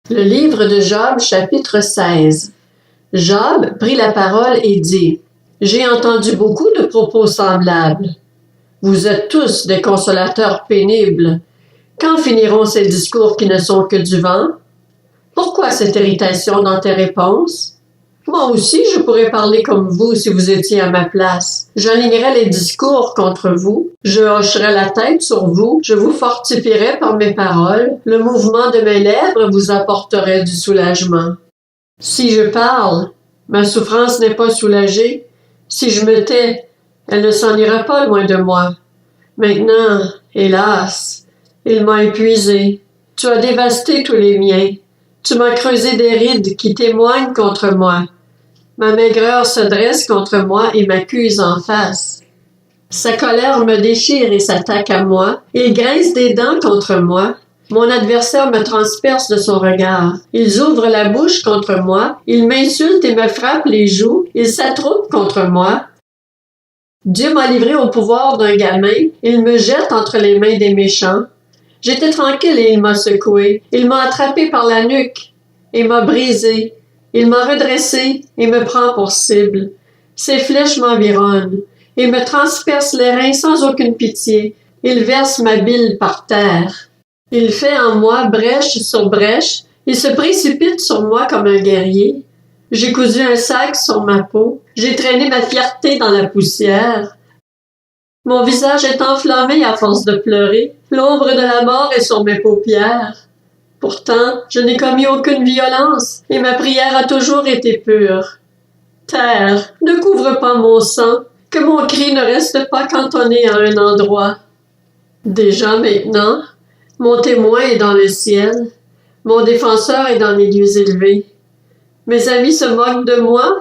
Le livre de Job, chapitre 16. Job prit la parole et dit: « J'ai entendu beaucoup de propos semblables. Vous êtes tous des consolateurs pénibles. Quand finiront ces discours qui ne sont que du vent? Pourquoi cette irritation dans tes réponses? Moi aussi, je pourrais parler comme vous si vous étiez à ma place. J'alignerais les discours contre vous, je hocherais la tête sur vous, je vous fortifierais par mes paroles, le mouvement de mes lèvres vous apporterait du soulagement. Si je parle, ma souffrance n'est pas soulagée. Si je me tais, elle ne s'en ira pas loin de moi. Maintenant, hélas, il m'a épuisé. Tu as dévasté tous les miens. Tu m'as creusé des rides qui témoignent contre moi. Ma maigreur se dresse contre moi et m'accuse en face. Sa colère me déchire et s'attaque à moi. Il grince des dents contre moi. Mon adversaire me transperce de son regard. Ils ouvrent la bouche contre moi. Ils m'insultent et me frappent les joues. Ils s'attroupent contre moi. Dieu m'a livré au pouvoir d'un gamin. Il me jette entre les mains des méchants. J'étais tranquille et il m'a secoué. Il m'a attrapé par la nuque et m'a brisé. Il m'a redressé et me prend pour cible. Ses flèches m'environnent. Il me transperce les reins sans aucune pitié. Il verse ma bile par terre. Il fait en moi brèche sur brèche. Il se précipite sur moi comme un guerrier. J'ai cousu un sac sur ma peau. J'ai traîné ma fierté dans la poussière. Mon visage est enflammé à force de pleurer. L'ombre de la mort est sur mes paupières. Pourtant, je n'ai commis aucune violence et ma prière a toujours été pure. Terre, ne couvre pas mon sang, que mon cri ne reste pas cantonné à un endroit. Déjà maintenant, mon témoin est dans le ciel, mon défenseur est dans les lieux élevés. Mes amis se moquent de moi?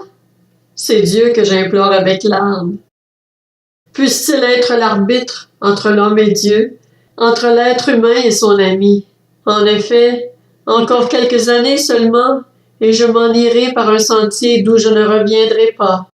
C'est Dieu que j'implore avec larmes. Puisse-t-il être l'arbitre entre l'homme et Dieu, entre l'être humain et son ami? En effet, encore quelques années seulement, et je m'en irai par un sentier d'où je ne reviendrai pas.